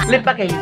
Lipaking.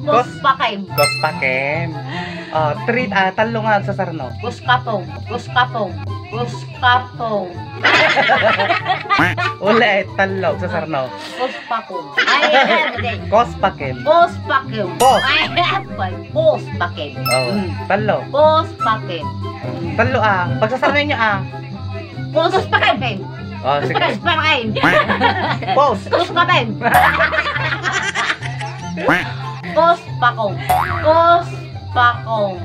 Gus pakain. Treat talo nga sa sarno. Gus kapong. Ulit talo sa sarno. Gus pakong. Gus pakim. Gus pakim. Gus. Gus pakim. Oh, talo. Gus pakim. Talo pagsasarno niyo Gus pakim. Oh, sige. Gus pakim. Pause. Gus pakim. Gus pakong. Gus pakong.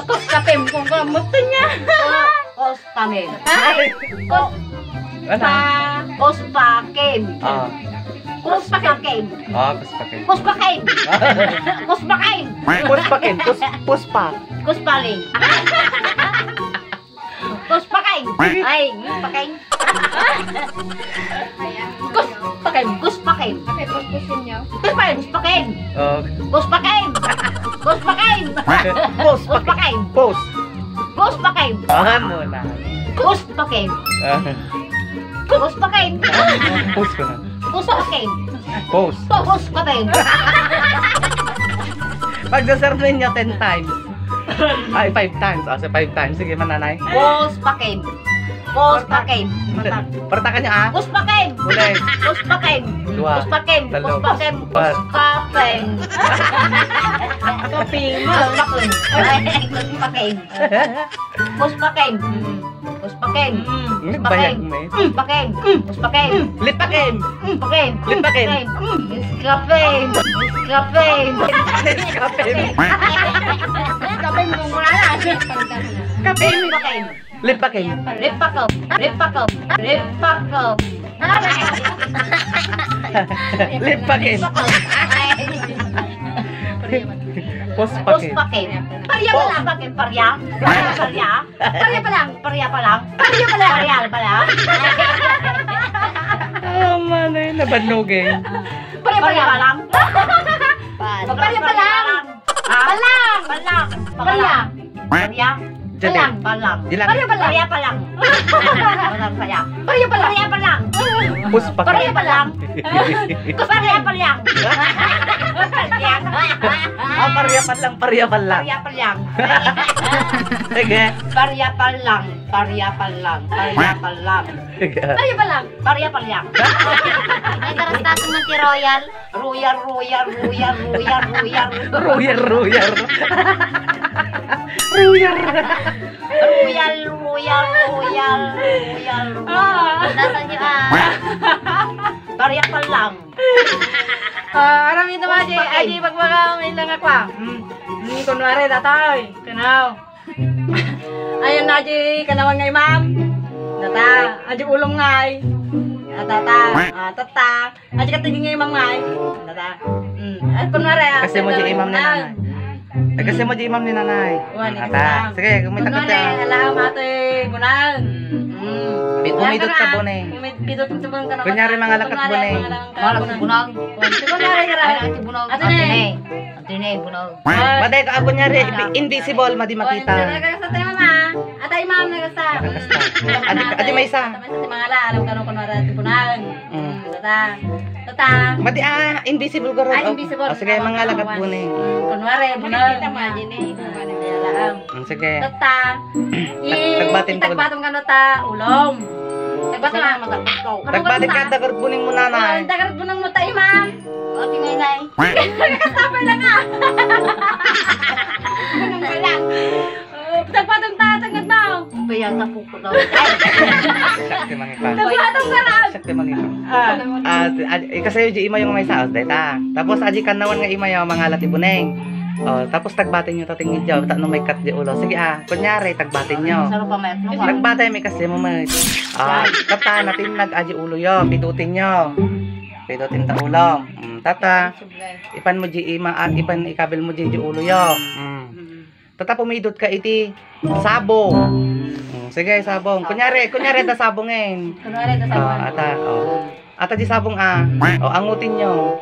Gus kapim kung kamutin niya. Gus kapim. Gus pakim. Gus pakim. Gus pakim. Gus pakim. Gus pakim. Puspa. Gus paling. Gus pakim. Ay, pakim. Gus pakim. Apa purpose niyo? Gus pakim. Gus pakim. Gus pakim. Pause. Gus pakim. Pause. Gus pakim. Ano na? Gus pakim. Gus pakim. Pause ko na. Gus pakim. Pause. Gus pakim. Pagsasarno niyo 10 times. Ay, 5 times. So 5 times. Sige, mananay. Gus pakim. Gus pakim. Partakan niyo Gus pakim. Ulit. Gus pakim. Dua. Gus pakim. Talo. Gus pakim. Empat. Gus kapeng. Kaping. Gus pakim. Gus pakim. Gus pakim. Gus pakim. Bayag mo eh. Pakim. Gus pakim. Lipakim. Pakim. Lipakim. Gus kapeng. Gus kapeng. Kapim. Kaping kung wala na. Kapeng. Pakim. Lipakim. Lipakom. Lipakom. Lipakom. Lipakim. Puspakim. Puspakim. Parya pa lang. Pakim. Parya. Parya. Parya pa lang. Parya pa lang. Parya pa lang. Parya pa lang. Man eh, nabanugin. Parya pa lang. Parya pa lang. Palang. Palang. Parya. Parya. Palang. Palang. Parya pa lang. Parya pa lang. Palang saya. Parya pa lang. Parya pa lang. Puspakim. Parya pa lang. Parya pa lang. Parya pa lang, parya pa lang. Parya pa lang. Sige. Parya pa lang. Parya pa lang. Parya pa lang. Parya pa lang. Parya pa lang. May karastasan ng Royal. Royal, royal, royal, royal, royal. Royal, royal. Royal. Royal, royal, royal, royal. Nasaan niyo Parya pa lang. Aram ito mga aji pagbaga may lang ako. Kunwari tatay, kanaw. Ayun na aji kanawan ngay ma'am. Tata, aji ulong ngay. Tata, aji katingin ngay ma'am ngay. Tata. Ay kunwari Kasi mo di imam ni nanay. Kasi mo di imam ni nanay. Ata, sige, kumita ka kunwari, alam ate, bunan. Umidot ka bune. Umidot ka bune. Kunyari mga lakat bune. Malag si bunag. Kunwari ka Ay, ati bunag. Ate ne, bunag. Baday ka kunyari invisible madi makita. Nagkasta tayo mama. Atay ma'am nagkasta. Adi may isa. Atay may isa mga ala. Alam ka nung kunwari ati bunan. Tata. Tata. Mati invisible ka ron. Ay, invisible. Sige, mga lagat po ni. Kunwari, bunag. Sige. Tata. Tagbatin ko. Itagbatin ka na ta. Ulom. Tagbatin ka. Tagbatin ka, dagarot po ning muna na. Dagarot po ng mata, ma'am. O, tinay-nay. Kasapay lang nga. Tagbatong tatagad na. Bayan na po ko daw. Sakti mangipa. Tagbatong sarap. Sakti mangipa. Kasi yung ima yung may saos, data. Tapos aji kanawan nga ima yung mga lati buneng. Oh, tapos tagbatin nyo tatingin dyan. Tano may cut di ulo. Sige kunyari, tagbatin nyo. Sarap pa mayat mo. Tagbatay may kasi mo may. Tata, natin nag-aji ulo yo. Pidutin nyo. Pidutin ta ulo. Tata, ipan mo di ima at ipan ikabil mo di ulo yo. Tata, pumidot ka iti sabong. Sige, sabong. Kunyari ta sabongin. Kunwari, tasabong. Ata di sabong angutin nyo.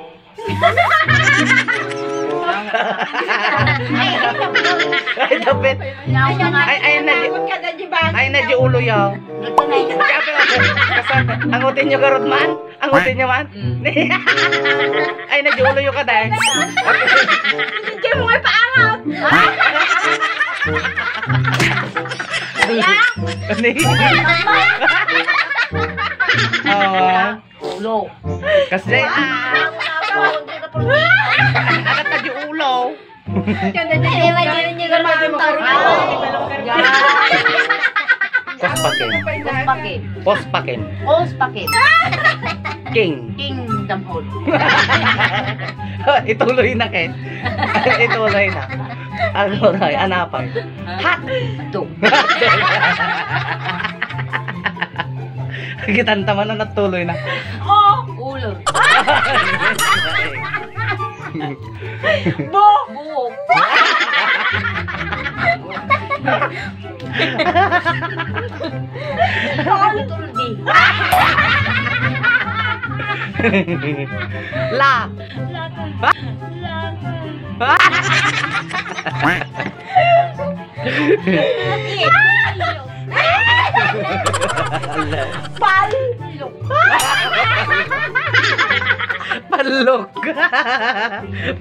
Ay, dapit. Ay, na di ulo yo. Angutin nyo karot man? Angutin nyo man? Ay, na di ulo yo ka dahil. Hindi mo nga paangat. Ulo. Kasi akat na di ulo. Imagine nyo ka Pospakin. Pospakin. Pospakin. Pospakin. King. King Dampol. Ituloy na, Ken. Ituloy na. Ano na, anapay. Hot dog. Kitanta man na natuloy na. Ulo. Buhok. Tuldi. La. Palok. Palok.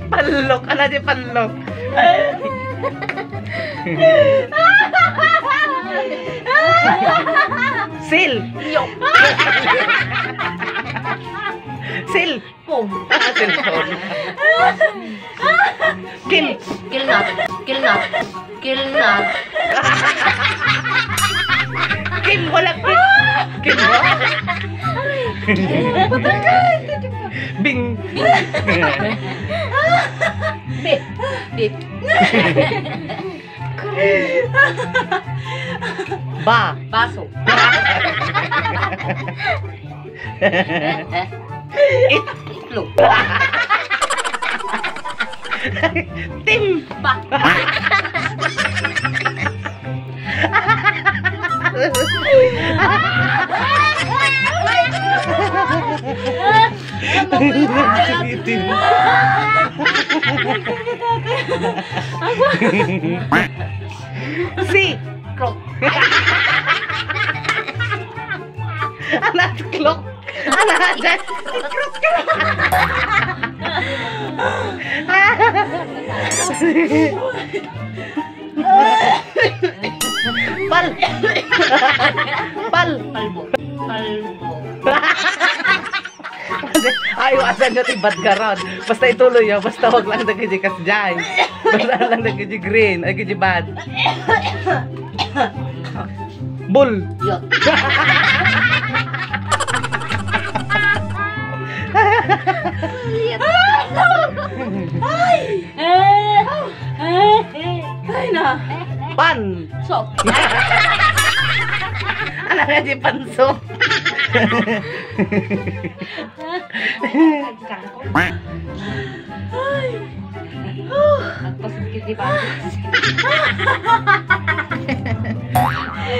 Palok. Ano di palok? Sil. Sil. Pom. Cellphone. Kim. Kilnat. Kilnat. Kilnat. Kim. Wala Kim. Kim ba? Bing. Bip. Bip. Ba. Baso. Itlog. Tim. Ba. Tim. Si. Krok. Anak klok. Anak dyan. Krok ka. Pal. Pal. Palbo. Palbo. Ayaw asan nyo tibat ka ron. Basta ituloy yun. Basta wag lang nagkijikas dyan. Basta lang nagkijigreen. Ay kijibad. Bull. Yot. Ay na. Pan. Sok. Anak nga di pansok. Nagpasikit di ba?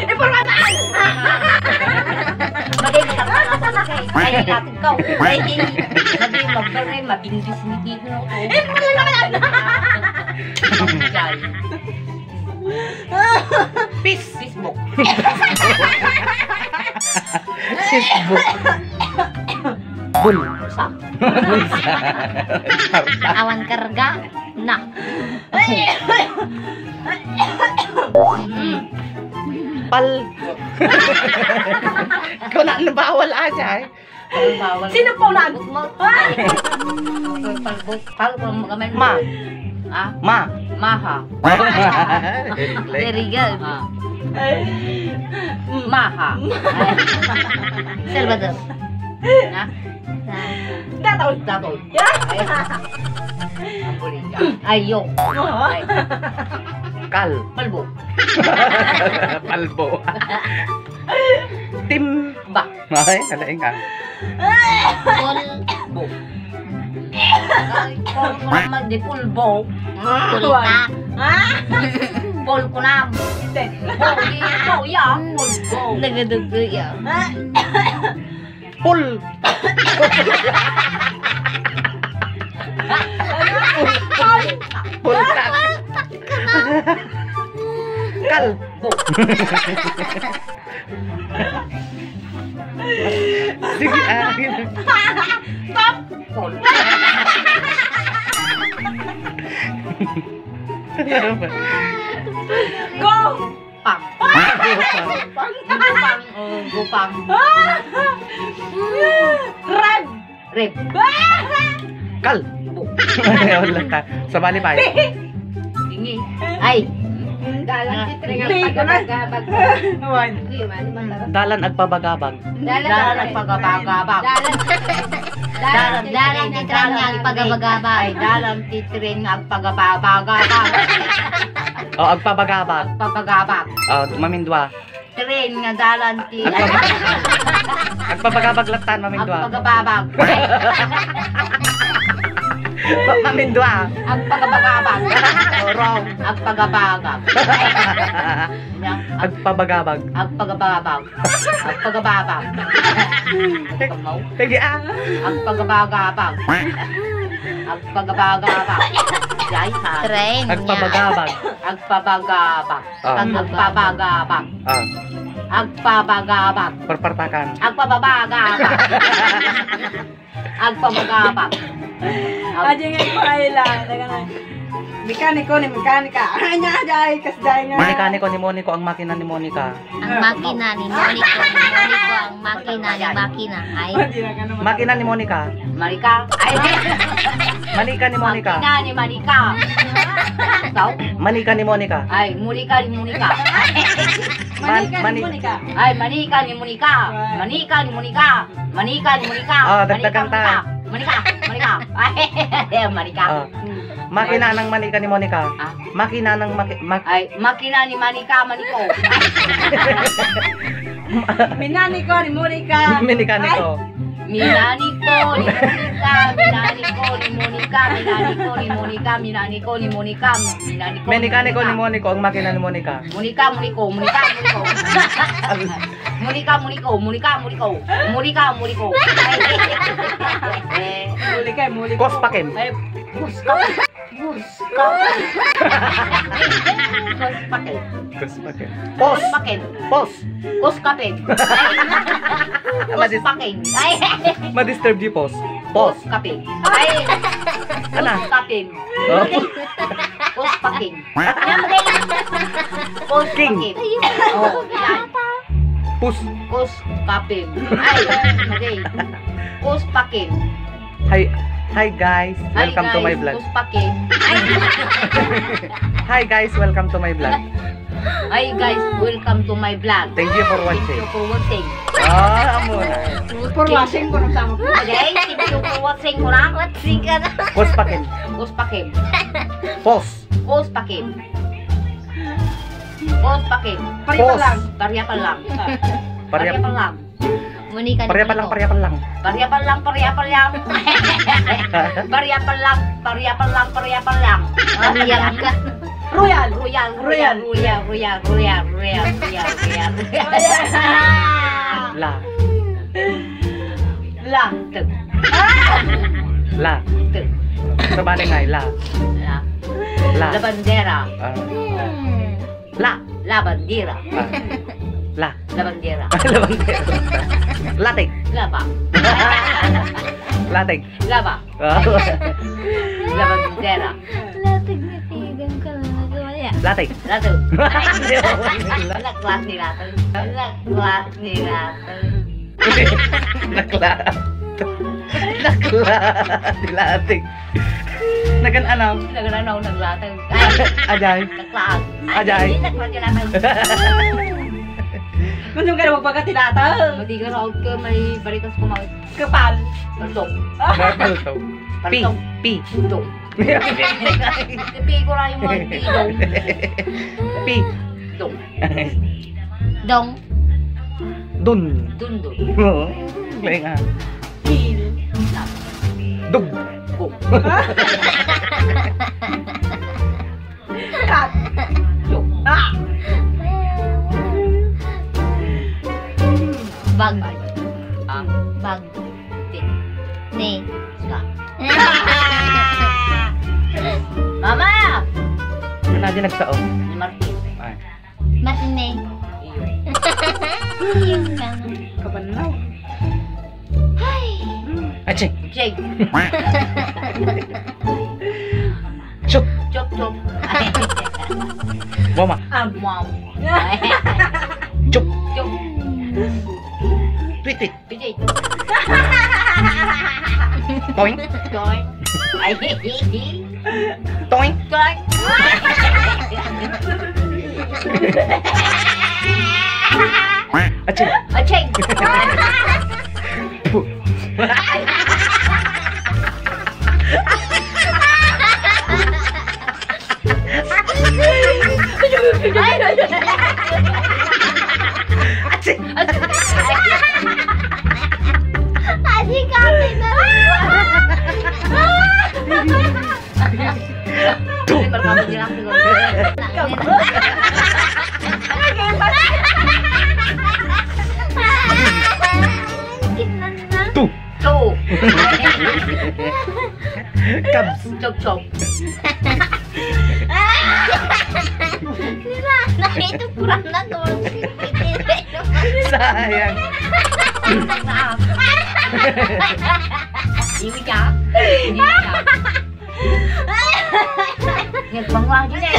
Informataan! Bagay mo lang. Ay, natin ka. Ay, sabi mo, bagay, mabindis ni dito. Peace. Facebook. Facebook. Bulsa. Bulsa. Karta. Awan karga. Na. Pal. Ikaw na bawal aja eh. Sino po lagot mo? Palbok kamay Ma. Ah, Ma. maha. Very good. Maha. Salvador. Na? Sa- Datoy. Ayo. Ay, Kal. palbok. Palbo. Tim. Ba. Ay, kalaing ka. Pul. Bok. Kung naman di pulbo. Pulita. Pol ko na. Bo ya. Pulbo. Nagadugo yan. Pul. Pulkat. Kal. Bo. Sige, Pol. Go. Pang. Gupang. Gupang. Reb. Reb. Kal. Wala ka. Sabali pa. Tingi. Ay. Dalang titring ang Hindi ko na. pagkabagabag. Dalan agpabagabag. Dalan nagpagabagabag. Dalang titring ang pagkabagabag. Ay, dalan titring ang pagabagabag. O, agpabagabag. Pagabagabag. O, mamindwa. Tren nga dalan ti. Agpabagabag latan, Ang mamindwa. pagababag. Mamindwa. Ang pagabagabag. O, wrong. Ang pagabagab. Agpabagabag. Ang pagababag. Ang pagababag. Sige, Ang pagabagabag. Ang pagabagabag. Yay ha. Train niya. Agpabagabag. Ang pabagabag. Ang pabagabag. Ah, Ang pabagabag. perpartakan. Ang pababagabag. Ang pabagabag. Aja nga ko ay lang. Mekaniko ni mekanika. Anya aja ay kasday nga. Mekaniko ni Monico, ang makina ni Monica. Ang makina ni Monico. Monico ang makina ni makina. Ay. Makina ni Monica. Marika. Ay. Manika ni Monica. Makina ni Manika. Ikaw? Manika ni Monica. Ay, Monika ni Monika. Monika. Ay, Manika ni Monika. Manika ni Monika. Manika ni Monika. Ah, dagdagan ta. Manika. Manika. Ay, Manika. Ah. Makina ng manika ni Monica. Ah. Makina ng Ay, makina ni Manika, Maniko. Minaniko ni Monika. Minikaniko. Minaniko ni Monika, Minaniko ni Monika, Minaniko ni Monika, Minaniko ni Monika, Minaniko. Minikaniko ni Monico, ang makina ni Monica. Monika, Moniko, Monika, Moniko. Monika, Moniko, Monika, Moniko. Monika, Moniko. Mulika, mulika. Kospakem. Ay, Guskape. Guskape. Guskape. Kospakem. Pos. Guskape. Pos. Guskape. Guskape. Ay. Ma-disturb di pos. Pos. Guskape. Ay. Ano? Guskape. Oh. Guskape. King. Oh, yan. Pus. Guskape. Ay, okay. Guskape. Hi guys, welcome to my vlog. Guskape. Hi guys, welcome to my vlog. Hi guys, welcome to my vlog. Thank you for Thank watching. you for watching. Amo na. For washing ko nung sama. Okay, thank you for watching ko na. Watching ka na. Kospakem. Guskape. Pos. Guskape. Guskape. Pari pa lang. Barya pa lang. Parya Barya pa lang. Monica ni parya pa lang, Monico. parya pa lang. Barya pa lang, barya pa lang. Barya pa lang, barya pa lang, barya pa lang. Pariyak ka. Royal, royal, royal, royal, royal, royal, royal, royal, royal. La. La, tug, La. tug, Sa bali nga, la. la. La. La bandera, Ah. Hmm. La. la bandera, Ah. La. Labandera. Labandera. Latig. Laba. Latig. Laba. Oh. Labandera. Latig na tigang ka na nagawaya. Latig. Latu. Naklat ni Latu. Naklat ni Latu. Naklat. Naklat. Latig. Nagan ano? Nagananaw naglatu. Ajay. Naklat. Ajay. Naklat ni Latu. Kung ka na magpagkatilata. Mati ka raw ka may baritas kumawit. Kapal. Paltong. Purple to. P. P. Dong. Tipi ko lang yung mga tidong. P. Dong. Dong. Dun. Dundun. Oo. May nga. Pil. Dug. Kuk. Kat. Dong. Ah. Bag. Ah. Bag. Tik. Ni. Sa. Mama! Ano din nagsao? Ni Martin. Ay. Matine. Iyo. Yung lang. Kabanaw. Ay. Aching. Jake. Shoot. Chok chok. Mama. Wow. Chuk. Chok. Tweet tweet. Pijay. Toing. Goy. Ay. Toing. Goy. Aching. Acheng. Puh. Aching. Aji kami na Tuh. Berkamu bilang siguro. Tuh. Tuh. Cubs. Chok chok. Nila, itu kurang na doon. Sayang. Ini cak. Ini cak. Ngek bangwang juga.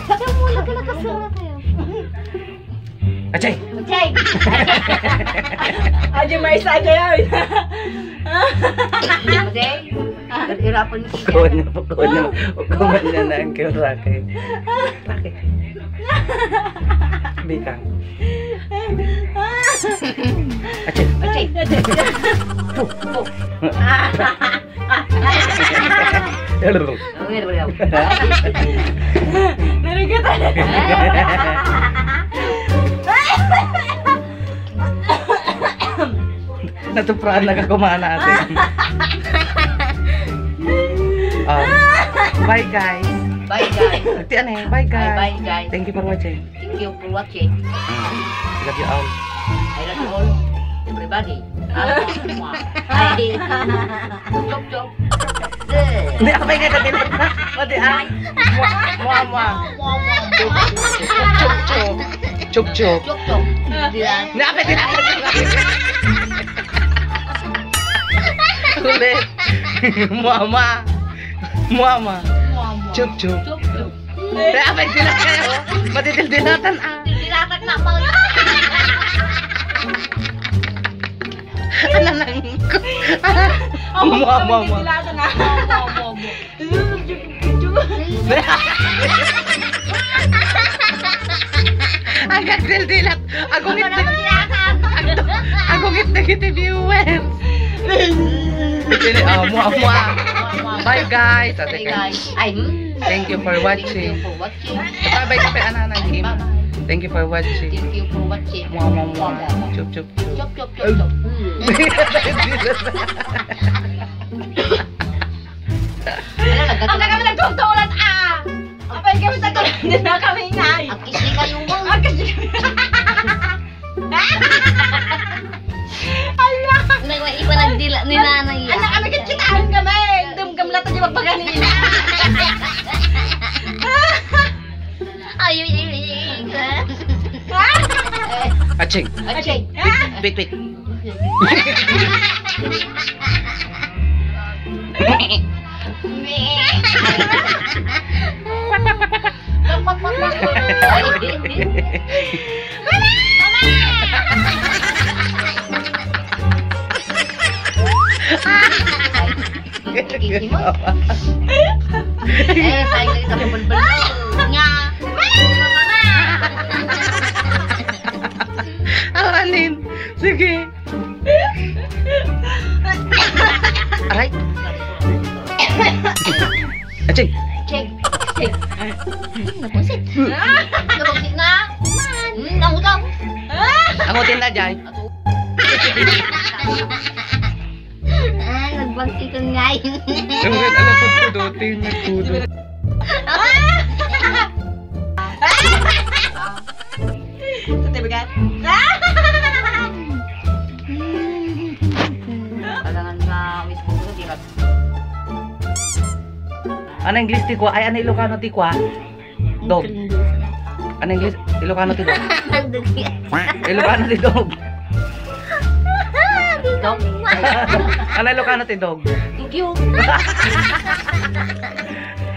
Kamu lagi nakasulat tayo. Aching. Acheng. Aja may isa aja yan. Acheng. Berhirapan kita. Pagkawan na na ang kiyong Rocky. Rocky. Bikang. Aching. Acheng. Puh. Tuh. Ngek beliau. Narigat. Natupraan na kakumana natin. Bye guys. Bye guys. Ati ano eh, bye guys. Bye guys. Thank you for watching. Thank you for watching. Love you all. I love you all. Everybody. Ay. Chok chok. Hindi ako may nga din. Pati ay. Mama. Chuk chuk. Chuk chuk. Chok chok. Dilan. Hindi ako din. Ulit. Mama. Mama. Chuk chuk. Chok chok. Hindi ako din kayo. Matitildilatan ah. Dilatak na mo. Ano lang ko? Mama. Tilata na. Ang gagdildilat. Agong it viewers. Bye guys. Bye guys. Ay. Thank you for Thank you watching. for watching. Bye kape anak Kim. Thank you for watching. Thank you for watching. Mama. Chup chup. Chok chok chok chok. Ang kami nagtungtulan ah! Apay kami tagulan din na kami ngay. Akis ni kayo mo. Allah! Iba nagdila ni nanay yan. Anak kami kikitaan kami! Dumgam lang tayo magpaganina. Ay. At Aching. Aching. Wait, wait. Sayang lagi sampai bel-bel. Nga. Alanin. Sige. Aray. Aching. Aching. Napusit. Nabusit nga. Nangutang. Angutin na, Jai. Nagbagsikan nga yun. Sungit, alam po pudutin. Nagpudot. Tatibagan. Kailangan nga wis mo ko dirat. Ano English ti kwa? Ay, ano Ilocano ti kwa? Dog. Ano English? Ilocano ti dog? Ilocano ti dog. Dog. Ano Ilocano ti dog? Thank you.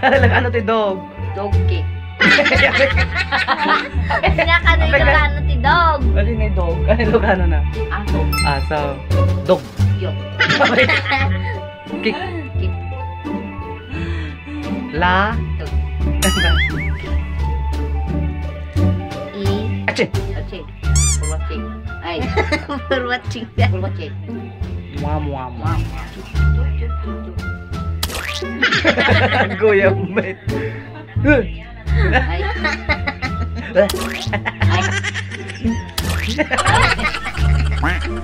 Ano Ilocano ti dog? Dog cake. Nakano yung kano ti dog. Ano ni dog? Ano Ilocano na? Aso. Aso. Dog. Yo. Kick. Cake. La. Dog. Aching. Aching. Purwaching. Ay. Purwaching. Purwaching. Mua, mua, mua. Wow. Goyang met. Ay. Ay.